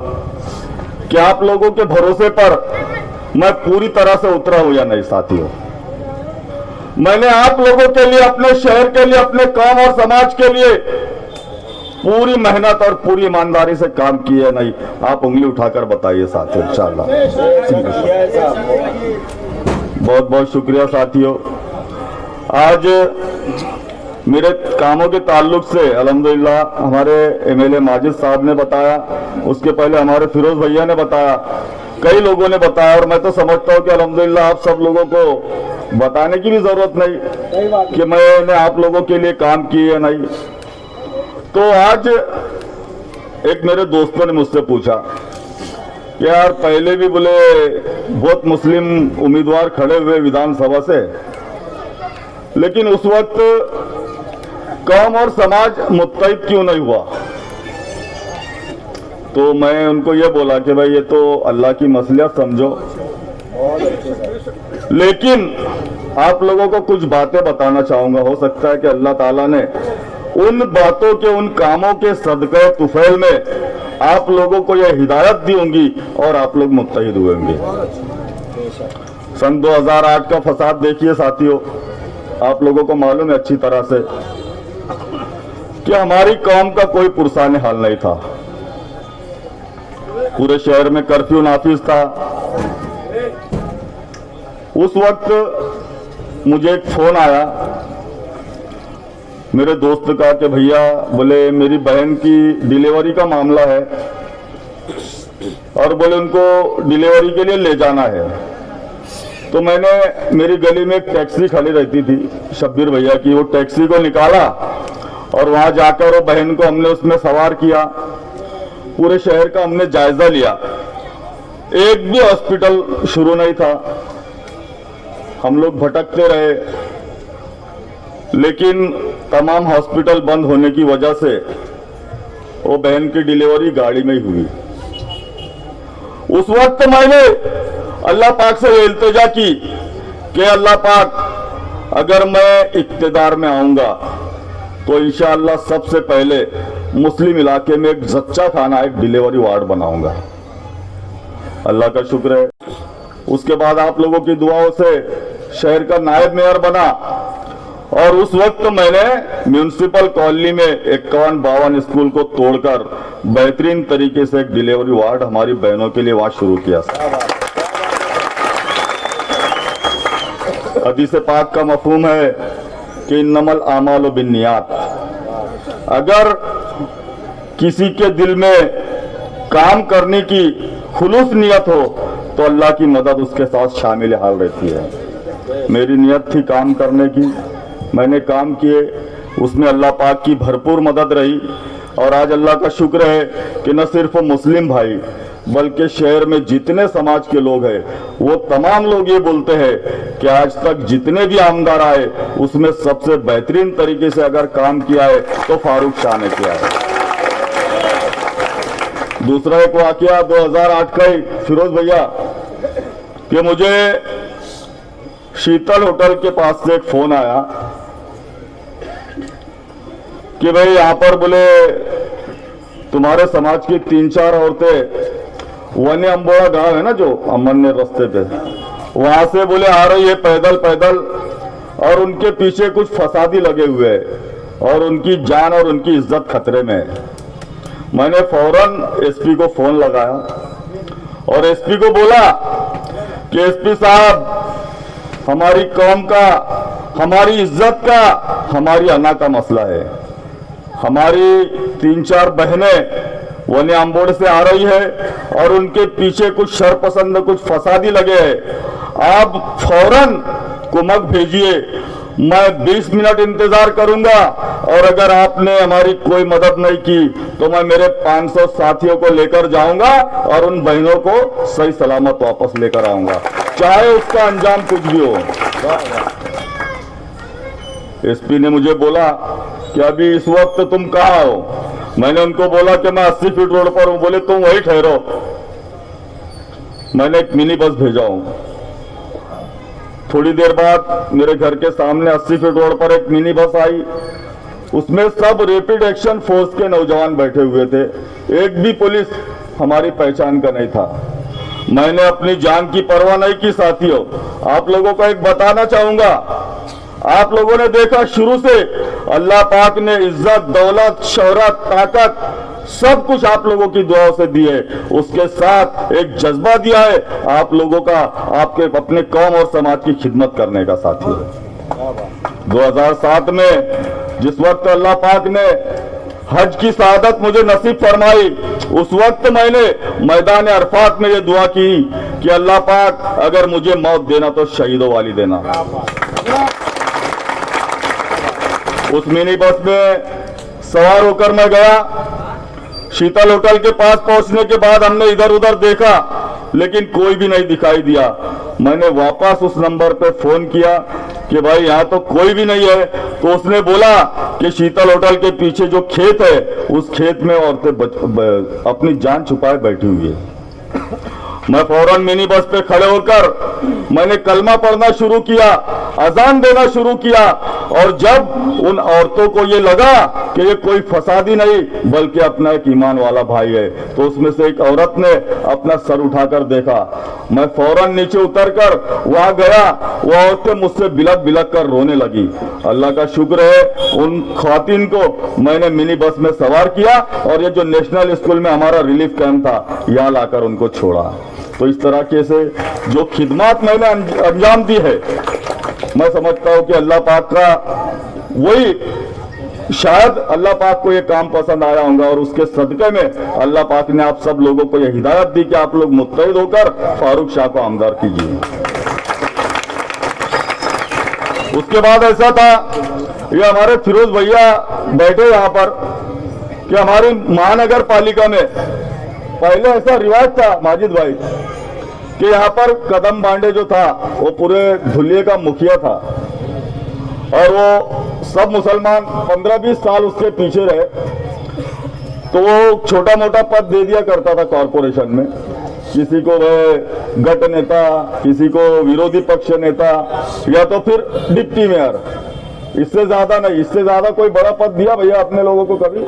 Speaker 6: कि आप लोगों के भरोसे पर मैं पूरी तरह से उतरा हूं या नहीं साथियों। मैंने आप लोगों के लिए, अपने शहर के लिए, अपने काम और समाज के लिए पूरी मेहनत और पूरी ईमानदारी से काम किया है नहीं? आप उंगली उठाकर बताइए साथियों इंशाअल्लाह। बहुत बहुत शुक्रिया साथियों। आज मेरे कामों के ताल्लुक से अल्हम्दुलिल्लाह हमारे एमएलए माजिद साहब ने बताया, उसके पहले हमारे फिरोज भैया ने बताया, कई लोगों ने बताया, और मैं तो समझता हूं कि अल्हम्दुलिल्लाह आप सब लोगों को बताने की भी जरूरत नहीं कि मैंने आप लोगों के लिए काम किए या नहीं। तो आज एक मेरे दोस्तों ने मुझसे पूछा कि यार पहले भी बोले बहुत मुस्लिम उम्मीदवार खड़े हुए विधानसभा से, लेकिन उस वक्त कौम और समाज मुत्तहिद क्यों नहीं हुआ? तो मैं उनको ये बोला कि भाई ये तो अल्लाह की मसलियत समझो, लेकिन आप लोगों को कुछ बातें बताना चाहूंगा। हो सकता है कि अल्लाह ताला ने उन बातों के, उन कामों के सदक़े तुफैल में आप लोगों को यह हिदायत दी होंगी और आप लोग मुत्तहिद हुए होंगे। सन 2008 का फसाद देखिए साथियों, आप लोगों को मालूम है अच्छी तरह से कि हमारी कौम का कोई पुरसाने हाल नहीं था। पूरे शहर में कर्फ्यू नाफिज था। उस वक्त मुझे एक फोन आया मेरे दोस्त का कि भैया बोले मेरी बहन की डिलीवरी का मामला है और बोले उनको डिलीवरी के लिए ले जाना है। तो मैंने, मेरी गली में एक टैक्सी खड़ी रहती थी शब्बीर भैया की, वो टैक्सी को निकाला और वहां जाकर वो बहन को हमने उसमें सवार किया। पूरे शहर का हमने जायजा लिया। एक भी हॉस्पिटल शुरू नहीं था, हम लोग भटकते रहे, लेकिन तमाम हॉस्पिटल बंद होने की वजह से वो बहन की डिलीवरी गाड़ी में ही हुई। उस वक्त मैंने अल्लाह पाक से ये इल्तिजा की कि अल्लाह पाक अगर मैं इक्तिदार में आऊंगा तो इंशाअल्लाह सबसे पहले मुस्लिम इलाके में एक जच्चा खाना, एक डिलीवरी वार्ड बनाऊंगा। अल्लाह का शुक्र है, उसके बाद आप लोगों की दुआओं से शहर का नायब मेयर बना और उस वक्त मैंने म्यूनिसिपल कॉलोनी में 51-52 स्कूल को तोड़कर बेहतरीन तरीके से एक डिलीवरी वार्ड हमारी बहनों के लिए वहां शुरू किया। हदीस पाक का मफहूम है कि इन्नमल आमालु बिन्नियात। अगर किसी के दिल में काम करने की खुलूस नियत हो तो अल्लाह की मदद उसके साथ शामिल हाल रहती है। मेरी नियत थी काम करने की, मैंने काम किए, उसमें अल्लाह पाक की भरपूर मदद रही और आज अल्लाह का शुक्र है कि न सिर्फ मुस्लिम भाई बल्कि शहर में जितने समाज के लोग हैं वो तमाम लोग ये बोलते हैं कि आज तक जितने भी आमदार आए उसमें सबसे बेहतरीन तरीके से अगर काम किया है तो फारूक शाह ने किया है। दूसरा एक वाकया 2008 का ही, फिरोज भैया, कि मुझे शीतल होटल के पास से एक फोन आया कि भाई यहाँ पर बोले तुम्हारे समाज की 3-4 औरतें वन्य अम्बोड़ा गांव है ना जो अमन रास्ते पे, वहां से बोले आ रही है पैदल पैदल और उनके पीछे कुछ फसादी लगे हुए हैं और उनकी जान और उनकी इज्जत खतरे में है। मैंने फौरन एसपी को फोन लगाया और एसपी को बोला कि एसपी साहब, हमारी कौम का, हमारी इज्जत का, हमारी अना का मसला है। हमारी 3-4 बहनें वन्य अम्बोड़ से आ रही है और उनके पीछे कुछ शरपसंद, कुछ फसादी लगे हैं। आप फौरन कुमक भेजिए, मैं 20 मिनट इंतजार करूंगा और अगर आपने हमारी कोई मदद नहीं की तो मैं मेरे 500 साथियों को लेकर जाऊंगा और उन बहनों को सही सलामत वापस लेकर आऊंगा, चाहे उसका अंजाम कुछ भी हो। एसपी ने मुझे बोला कि अभी इस वक्त तुम कहाँ हो? मैंने उनको बोला कि मैं 80 फीट रोड पर हूं। बोले तुम वही ठहरो, मैंने एक मिनी बस भेजा हूं। थोड़ी देर बाद मेरे घर के सामने 80 फीट रोड पर एक मिनी बस आई। उसमें सब रैपिड एक्शन फोर्स के नौजवान बैठे हुए थे। एक भी पुलिस हमारी पहचान का नहीं था। मैंने अपनी जान की परवाह नहीं की। साथियों, आप लोगों को एक बताना चाहूंगा, आप लोगों ने देखा शुरू से अल्लाह पाक ने इज्जत, दौलत, शोहरत, ताकत सब कुछ आप लोगों की दुआओं से दी है। उसके साथ एक जज्बा दिया है आप लोगों का, आपके अपने कौम और समाज की खिदमत करने का। साथियों, 2007 में जिस वक्त अल्लाह पाक ने हज की शहादत मुझे नसीब फरमाई, उस वक्त मैंने मैदान अरफात में ये दुआ की कि अल्लाह पाक अगर मुझे मौत देना तो शहीदों वाली देना। उस मिनी बस में सवार होकर मैं गया। शीतल होटल के पास पहुंचने के बाद हमने इधर उधर देखा, लेकिन कोई भी नहीं दिखाई दिया। मैंने वापस उस नंबर पे फोन किया कि भाई यहाँ तो कोई भी नहीं है। तो उसने बोला कि शीतल होटल के पीछे जो खेत है, उस खेत में औरतें अपनी जान छुपाए बैठी हुई है। मैं फौरन मिनी बस पे खड़े होकर मैंने कलमा पढ़ना शुरू किया, अजान देना शुरू किया। और जब उन औरतों को ये लगा कि ये कोई फसादी नहीं बल्कि अपना एक ईमान वाला भाई है, तो उसमें से एक औरत ने अपना सर उठाकर देखा। मैं फौरन नीचे उतरकर वहां गया। वो औरतें मुझसे बिलक बिलक कर रोने लगी। अल्लाह का शुक्र है, उन ख्वातीन को मैंने मिनी बस में सवार किया और ये जो नेशनल स्कूल में हमारा रिलीफ कैंप था, यहाँ लाकर उनको छोड़ा। तो इस तरह के से जो खिदमत मैंने अंजाम दी है, मैं समझता हूं कि अल्लाह पाक का वही शायद अल्लाह पाक को ये काम पसंद आया होगा और उसके सदक़े में अल्लाह पाक ने आप सब लोगों को ये हिदायत दी कि आप लोग मुत्तहिद होकर फारूक शाह को आमदार कीजिए। उसके बाद ऐसा था, ये हमारे फिरोज भैया बैठे यहाँ पर कि हमारी महानगर पालिका में पहले ऐसा रिवाज था माजिद भाई कि यहाँ पर कदम बांडे जो था वो पूरे धुलिये का मुखिया था और वो सब मुसलमान 15-20 साल उसके पीछे रहे। तो वो छोटा मोटा पद दे दिया करता था कॉरपोरेशन में, किसी को वह गट नेता, किसी को विरोधी पक्ष नेता, या तो फिर डिप्टी मेयर। इससे ज्यादा नहीं, इससे ज्यादा कोई बड़ा पद दिया भैया अपने लोगों को कभी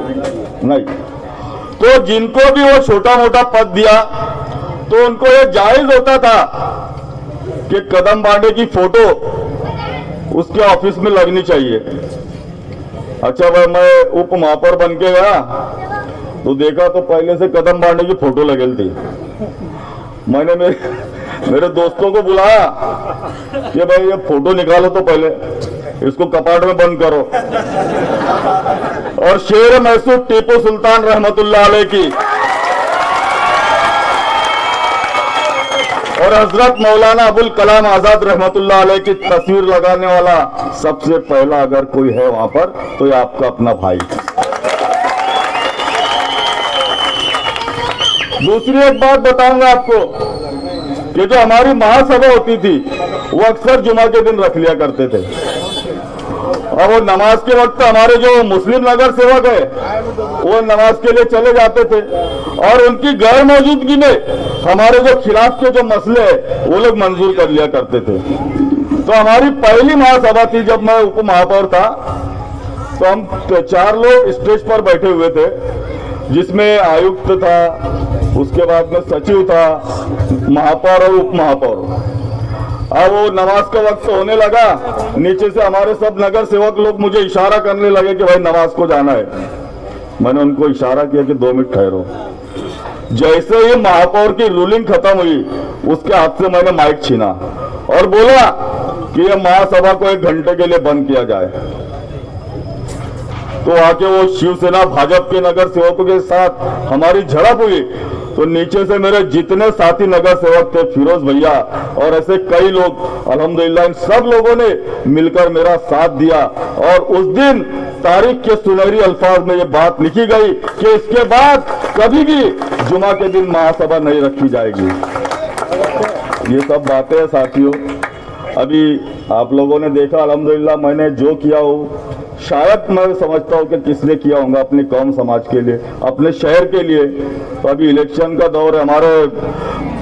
Speaker 6: नहीं। तो जिनको भी वो छोटा मोटा पद दिया तो उनको ये जायज होता था कि कदम बांडे की फोटो उसके ऑफिस में लगनी चाहिए। अच्छा भाई, मैं उप महापौर बन के गया तो देखा तो पहले से कदम बांडे की फोटो लगेल थी। मैंने मेरे दोस्तों को बुलाया कि भाई ये फोटो निकालो तो पहले, इसको कपाट में बंद करो। और शेर महसूद टीपू सुल्तान रहमतुल्लाह अलैह की और हजरत मौलाना अबुल कलाम आजाद रहमतुल्लाह अलैह की तस्वीर लगाने वाला सबसे पहला अगर कोई है वहां पर तो ये आपका अपना भाई। दूसरी एक बात बताऊंगा आपको कि जो हमारी महासभा होती थी वो अक्सर जुमा के दिन रख लिया करते थे और वो नमाज के वक्त हमारे जो मुस्लिम नगर सेवक है वो नमाज के लिए चले जाते थे और उनकी गैर मौजूदगी में हमारे जो खिलाफ के जो मसले हैं वो लोग मंजूर कर लिया करते थे। तो हमारी पहली महासभा थी जब मैं उप महापौर था, तो हम 4 लोग स्टेज पर बैठे हुए थे, जिसमें आयुक्त था, उसके बाद में सचिव था, महापौर और उप महापौर। अब वो नमाज का वक्त होने लगा, नीचे से हमारे सब नगर सेवक लोग मुझे इशारा करने लगे कि भाई नमाज को जाना है। मैंने उनको इशारा किया कि 2 मिनट ठहरो। जैसे ही महापौर की रूलिंग खत्म हुई उसके हाथ से मैंने माइक छीना और बोला कि ये महासभा को 1 घंटे के लिए बंद किया जाए। तो आके वो शिवसेना भाजपा के नगर सेवकों के साथ हमारी झड़प हुई। तो नीचे से मेरे जितने साथी नगर सेवक थे, फिरोज भैया और ऐसे कई लोग, अल्हम्दुलिल्लाह इन सब लोगों ने मिलकर मेरा साथ दिया और उस दिन तारीख के सुनहरी अल्फाज में ये बात लिखी गई कि इसके बाद कभी भी जुमा के दिन महासभा नहीं रखी जाएगी। ये सब बातें हैं साथियों। अभी आप लोगों ने देखा अल्हम्दुलिल्लाह मैंने जो किया हो शायद मैं समझता हूँ कि किसने किया होगा अपनी कौम समाज के लिए, अपने शहर के लिए। तो अभी इलेक्शन का दौर है, हमारे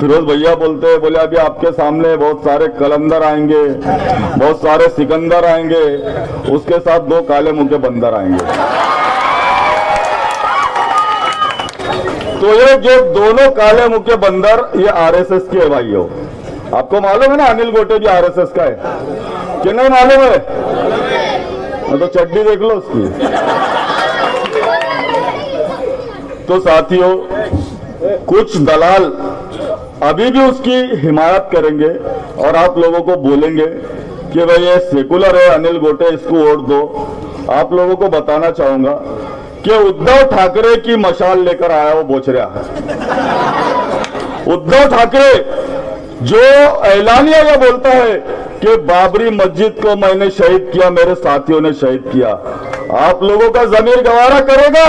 Speaker 6: फिरोज भैया बोलते हैं, बोले अभी आपके सामने बहुत सारे कलंदर आएंगे, बहुत सारे सिकंदर आएंगे, उसके साथ 2 काले मुंह के बंदर आएंगे। तो ये जो दोनों काले मुंह के बंदर ये आरएसएस के भाइयों, आपको मालूम है ना अनिल गोटे भी आरएसएस का है कि नहीं मालूम है? तो चड्डी देख लो उसकी। तो साथियों, कुछ दलाल अभी भी उसकी हिमायत करेंगे और आप लोगों को बोलेंगे कि भाई ये सेकुलर है, अनिल गोटे, इसको वोट दो। आप लोगों को बताना चाहूंगा कि उद्धव ठाकरे की मशाल लेकर आया वो बोचरिया है। उद्धव ठाकरे जो ऐलानिया ये बोलता है कि बाबरी मस्जिद को मैंने शहीद किया, मेरे साथियों ने शहीद किया। आप लोगों का जमीर गवारा करेगा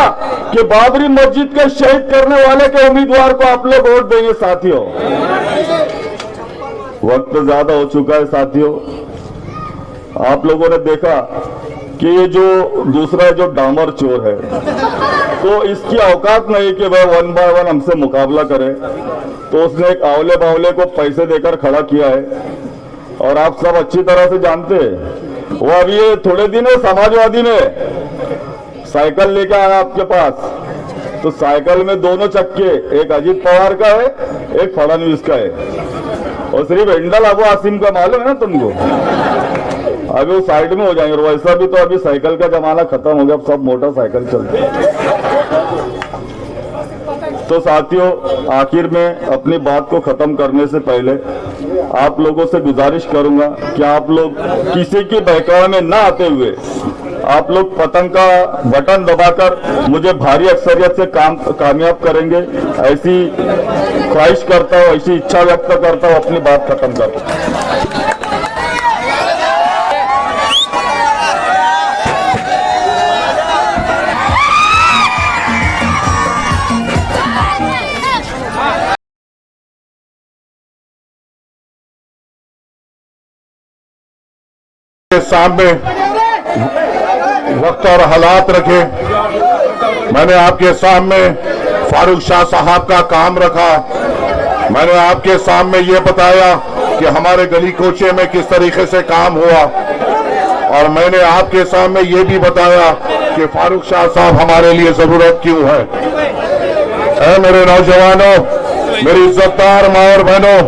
Speaker 6: कि बाबरी मस्जिद के शहीद करने वाले के उम्मीदवार को आप लोग वोट देंगे? साथियों, वक्त ज्यादा हो चुका है। साथियों, आप लोगों ने देखा कि ये जो दूसरा जो डामर चोर है, तो इसकी औकात नहीं कि वह 1 by 1 हमसे मुकाबला करे। तो उसने एक आवले बावले को पैसे देकर खड़ा किया है और आप सब अच्छी तरह से जानते हैं। वो अभी ये थोड़े दिन है समाजवादी में साइकिल लेके आया आपके पास, तो साइकिल में दोनों चक्के, एक अजीत पवार का है, एक फडणवीस का है, और सिर्फ हैंडल अबू आसिम का मालूम है ना तुमको। अभी वो साइड में हो जाएंगे। और वैसा भी तो अभी साइकिल का जमाना खत्म हो गया, अब सब मोटरसाइकिल चलते हैं। तो साथियों, आखिर में अपनी बात को खत्म करने से पहले आप लोगों से गुजारिश करूंगा कि आप लोग किसी की बहकावे में ना आते हुए आप लोग पतंग का बटन दबाकर मुझे भारी अक्सरियत से कामयाब करेंगे, ऐसी ख्वाहिश करता हूँ, ऐसी इच्छा व्यक्त करता हूँ। अपनी बात खत्म करता हूँ।
Speaker 4: सामने वक्त और हालात रखे। मैंने आपके सामने फारूक शाह साहब का काम रखा। मैंने आपके सामने ये बताया कि हमारे गली कोचे में किस तरीके से काम हुआ, और मैंने आपके सामने ये भी बताया कि फारूक शाह साहब हमारे लिए जरूरत क्यों है। ऐ मेरे नौजवानों, मेरी इज्जतदार माँ और बहनों,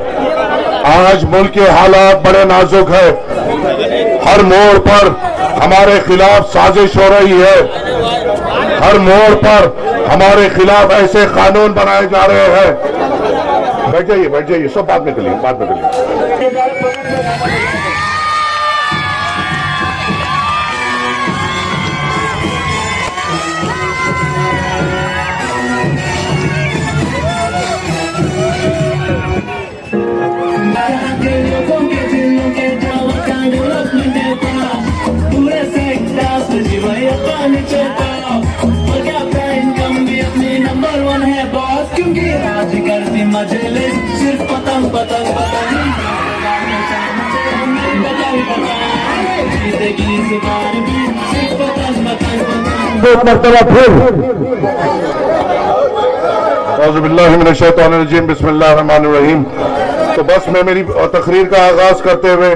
Speaker 4: आज मुल्क के हालात बड़े नाजुक है। हर मोड़ पर हमारे खिलाफ साजिश हो रही है। हर मोड़ पर हमारे खिलाफ ऐसे कानून बनाए जा रहे हैं। बैठ जाइए, सब बात में करिए, बात में करिए।
Speaker 5: सिर्फ पतंग पतंग
Speaker 2: एक मरतबा फिर
Speaker 4: औज़ुबिल्लाहि मिनश शैतानिर रजीम, बिस्मिल्लाहिर रहमानिर रहीम। तो बस मैं मेरी तकरीर का आगाज करते हुए